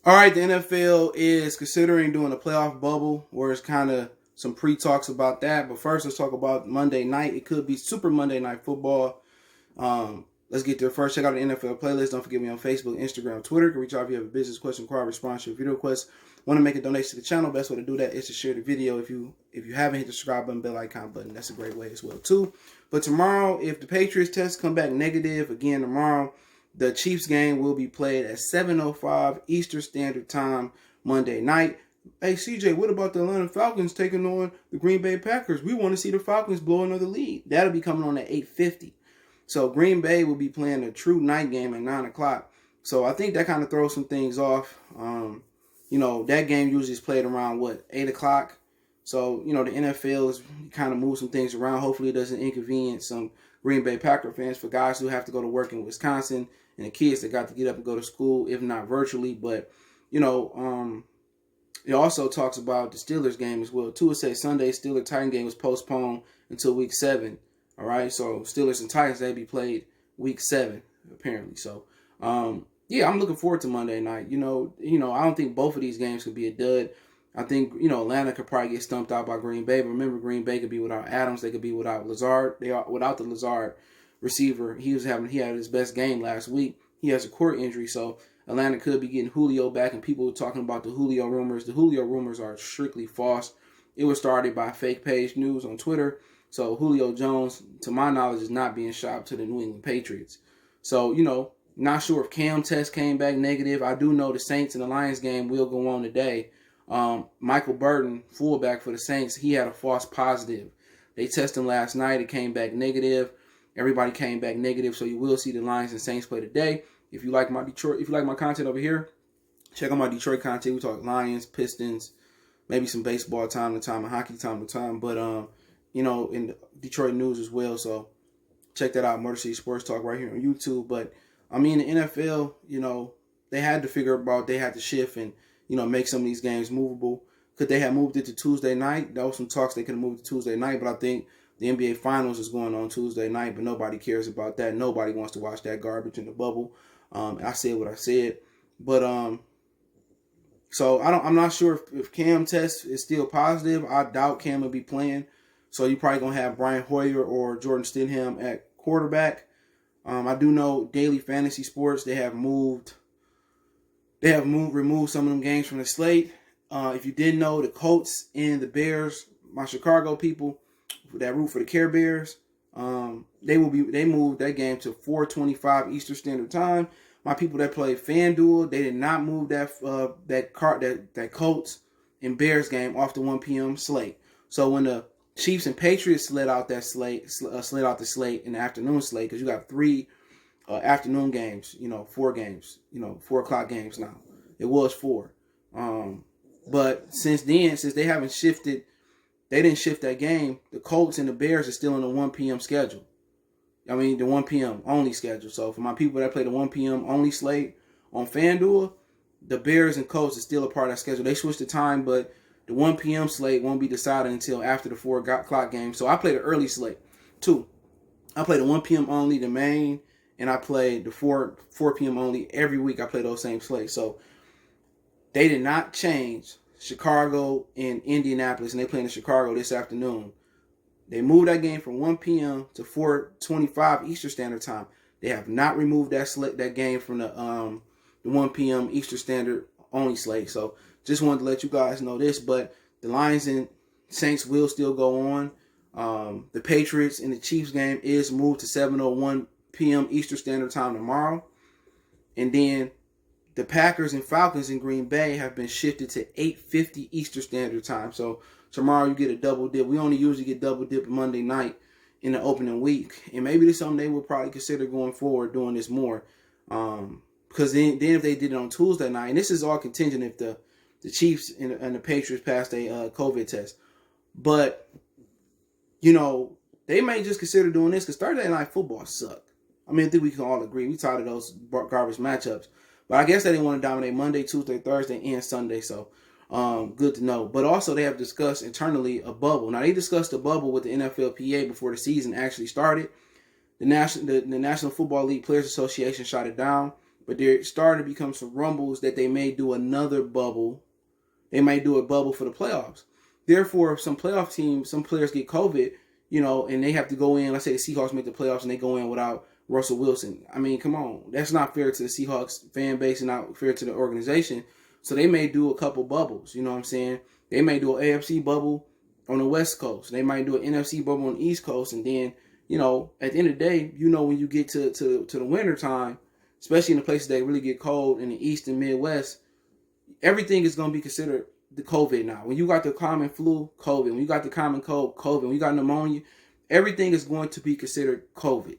All right, the NFL is considering doing a playoff bubble, where it's kind of some pre-talks about that. But first, let's talk about Monday night. It could be Super Monday Night Football. Let's get there first. Check out the NFL playlist. Don't forget me on Facebook, Instagram, Twitter. You can reach out if you have a business question, inquiry, response to your video request. Want to make a donation to the channel? Best way to do that is to share the video. If you haven't hit the subscribe button, bell icon button, that's a great way as well too. But tomorrow, if the Patriots test come back negative again tomorrow, the Chiefs game will be played at 7:05 Eastern Standard Time Monday night. Hey, CJ, what about the Atlanta Falcons taking on the Green Bay Packers? We want to see the Falcons blow another lead. That'll be coming on at 8:50. So Green Bay will be playing a true night game at 9 o'clock. So I think that kind of throws some things off. That game usually is played around, 8 o'clock. So, the NFL is kind of move some things around. Hopefully it doesn't inconvenience some Green Bay Packer fans, for guys who have to go to work in Wisconsin and the kids that got to get up and go to school, if not virtually. But, it also talks about the Steelers game as well, too. It says Sunday Steelers-Titan game was postponed until week 7. All right, so Steelers and Titans, they be played week 7, apparently. So, I'm looking forward to Monday night. I don't think both of these games could be a dud. I think, Atlanta could probably get stumped out by Green Bay. But remember, Green Bay could be without Adams. They could be without Lazard. They are without the Lazard receiver. He had his best game last week. He has a core injury, so Atlanta could be getting Julio back. And people were talking about the Julio rumors. The Julio rumors are strictly false. It was started by Fake Page News on Twitter. So Julio Jones, to my knowledge, is not being shopped to the New England Patriots. So, not sure if Cam test came back negative. I do know the Saints and the Lions game will go on today. Michael Burton, fullback for the Saints, he had a false positive. They tested him last night. It came back negative. Everybody came back negative. So you will see the Lions and Saints play today. If you like my content over here, check out my Detroit content. We talk Lions, Pistons, maybe some baseball time to time and hockey time to time. But in the Detroit news as well. So check that out, Motor City Sports Talk, right here on YouTube. But the NFL, they had to figure out, they had to shift and, make some of these games movable. Could they have moved it to Tuesday night? There was some talks they could have moved it to Tuesday night, but I think the NBA Finals is going on Tuesday night, but nobody cares about that. Nobody wants to watch that garbage in the bubble. I said what I said. But so I'm not sure if Cam test is still positive. I doubt Cam will be playing. So you're probably going to have Brian Hoyer or Jordan Stidham at quarterback. I do know Daily Fantasy Sports, they have removed some of them games from the slate. If you didn't know, the Colts and the Bears, my Chicago people that root for the Care Bears, they moved that game to 4:25 Eastern Standard Time. My people that play FanDuel, they did not move that Colts and Bears game off the 1 p.m. slate. So when the Chiefs and Patriots slid out the slate in the afternoon slate, because you got 3 afternoon games, 4 games, 4 o'clock games now. It was 4. But since they haven't shifted, they didn't shift that game. The Colts and the Bears are still in the 1 p.m. schedule. The 1 p.m. only schedule. So for my people that play the 1 p.m. only slate on FanDuel, the Bears and Colts are still a part of that schedule. They switched the time, but the 1 p.m. slate won't be decided until after the 4 o'clock game. So I played the early slate, too. I played the 1 p.m. only, the main, and I played the 4 p.m. only. Every week I play those same slates. So they did not change Chicago and Indianapolis, and they play in Chicago this afternoon. They moved that game from 1 p.m. to 4:25 Eastern Standard Time. They have not removed that game from the 1 p.m. Eastern Standard only slate. So just wanted to let you guys know this. But the Lions and Saints will still go on. The Patriots and the Chiefs game is moved to 7:01 p.m. Eastern Standard Time tomorrow. And then the Packers and Falcons in Green Bay have been shifted to 8:50 Eastern Standard Time. So tomorrow you get a double dip. We only usually get double dip Monday night in the opening week. And maybe this is something they will probably consider going forward, doing this more. Because then if they did it on Tuesday night, and this is all contingent if the Chiefs and the Patriots passed a COVID test. But, they may just consider doing this because Thursday night football sucked. I think we can all agree. We tired of those garbage matchups. But I guess they didn't want to dominate Monday, Tuesday, Thursday, and Sunday. So good to know. But also they have discussed internally a bubble. Now, they discussed a bubble with the NFLPA before the season actually started. The National Football League Players Association shot it down. but there starting to become some rumbles that they may do another bubble. They might do a bubble for the playoffs. Therefore, if some playoff teams, some players get COVID, and they have to go in, let's say the Seahawks make the playoffs and they go in without Russell Wilson. I mean, come on. That's not fair to the Seahawks fan base and not fair to the organization. So they may do a couple bubbles, you know what I'm saying? They may do an AFC bubble on the West Coast. They might do an NFC bubble on the East Coast. And then, at the end of the day, when you get to the winter time, especially in the places that really get cold in the East and Midwest, everything is going to be considered the COVID now. When you got the common flu, COVID. When you got the common cold, COVID. When you got pneumonia, everything is going to be considered COVID.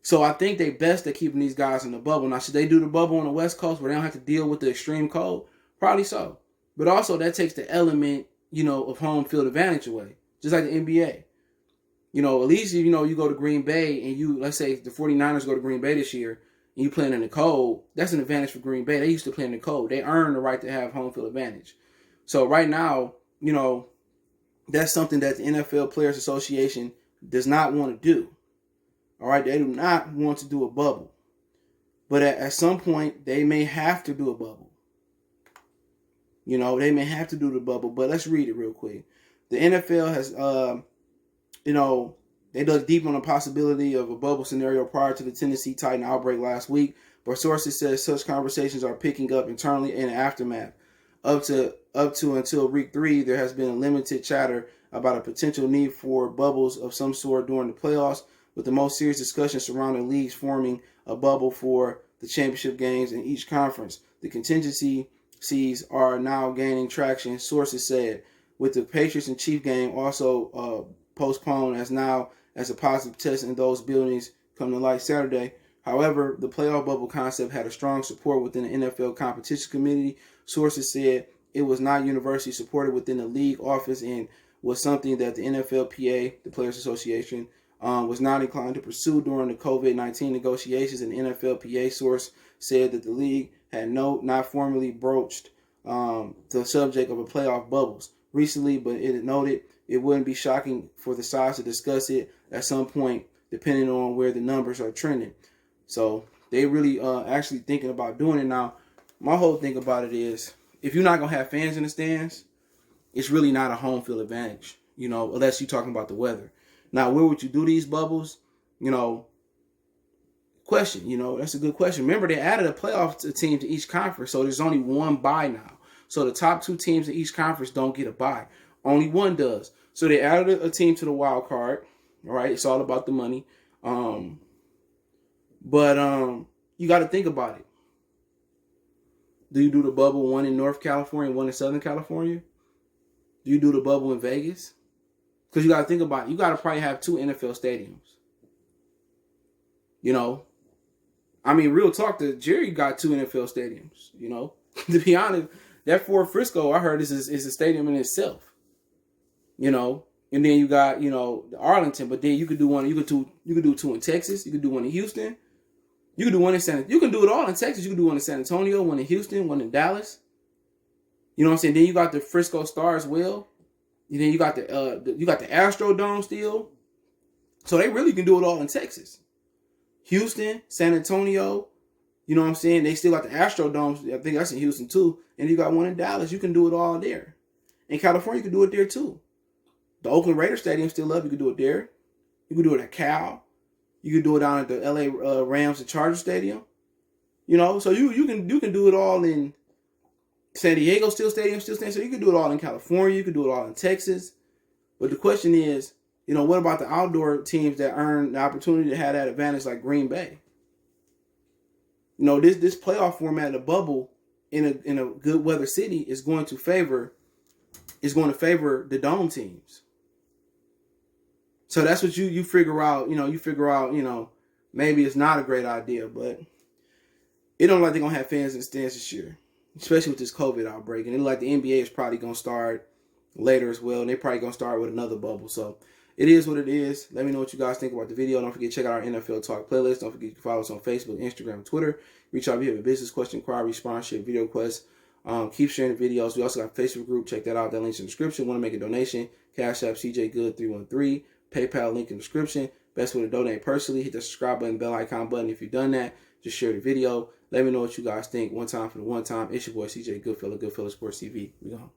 So I think they best at keeping these guys in the bubble. Now, should they do the bubble on the West Coast where they don't have to deal with the extreme cold? Probably so. But also that takes the element, of home field advantage away. Just like the NBA. At least, you go to Green Bay and let's say the 49ers go to Green Bay this year and you playing in the cold, that's an advantage for Green Bay. They used to play in the cold. They earn the right to have home field advantage. So right now, that's something that the NFL Players Association does not want to do. All right, they do not want to do a bubble. But at some point, they may have to do a bubble. They may have to do the bubble. But let's read it real quick. The NFL has, they dug deep on the possibility of a bubble scenario prior to the Tennessee Titan outbreak last week. But sources said such conversations are picking up internally in the aftermath. Up to until week 3, there has been a limited chatter about a potential need for bubbles of some sort during the playoffs, with the most serious discussion surrounding leagues forming a bubble for the championship games in each conference. The contingencies are now gaining traction, sources said, with the Patriots and Chiefs game also postponed as a positive test in those buildings come to light Saturday. However, the playoff bubble concept had a strong support within the NFL competition committee. Sources said it was not universally supported within the league office and was something that the NFLPA, the Players Association, was not inclined to pursue during the COVID-19 negotiations. An NFLPA source said that the league had not formally broached the subject of a playoff bubbles recently, but it noted it wouldn't be shocking for the sides to discuss it at some point, depending on where the numbers are trending. So they really actually thinking about doing it now. My whole thing about it is, if you're not going to have fans in the stands, it's really not a home field advantage, unless you're talking about the weather. Now, where would you do these bubbles? Question, that's a good question. Remember, they added a playoff team to each conference, so there's only one bye now. So the top 2 teams in each conference don't get a bye. Only one does. So they added a team to the wild card. All right, it's all about the money. But you got to think about it. Do you do the bubble, one in North California, one in Southern California? Do you do the bubble in Vegas? Because you got to think about it. You got to probably have 2 NFL stadiums. Real talk, Jerry got 2 NFL stadiums, To be honest, that Fort Frisco, I heard, is a stadium in itself. And then you got, the Arlington, but then you could do one, you could do 2 in Texas, you could do one in Houston. You can do one in you can do it all in Texas. You can do one in San Antonio, one in Houston, one in Dallas. You know what I'm saying? Then you got the Frisco Star as well. And then you got the Astrodome still. So they really can do it all in Texas. Houston, San Antonio, you know what I'm saying? They still got the Astrodome. I think that's in Houston too. And you got one in Dallas. You can do it all there. In California, you can do it there too. The Oakland Raiders Stadium still up. You can do it there. You can do it at Cal. You can do it down at the LA Rams and Chargers Stadium. So you can do it all in San Diego Stadium. So you can do it all in California. You can do it all in Texas. But the question is, what about the outdoor teams that earn the opportunity to have that advantage like Green Bay? This playoff format, the bubble in a good weather city is going to favor the dome teams. So that's what you figure out, maybe it's not a great idea, but it don't look like they're going to have fans in the stands this year, especially with this COVID outbreak. And it look like the NBA is probably going to start later as well, and they're probably going to start with another bubble. So it is what it is. Let me know what you guys think about the video. Don't forget to check out our NFL Talk playlist. Don't forget to follow us on Facebook, Instagram, Twitter. Reach out if you have a business question, inquiry, sponsorship, video request. Keep sharing the videos. We also got a Facebook group. Check that out. That link's in the description. Want to make a donation? Cash App CJ Good 313. PayPal link in the description. Best way to donate personally, hit the subscribe button, bell icon button. If you've done that, just share the video. Let me know what you guys think. One time for the one time. It's your boy CJ Goodfellow, Goodfellow Sports TV. We gone.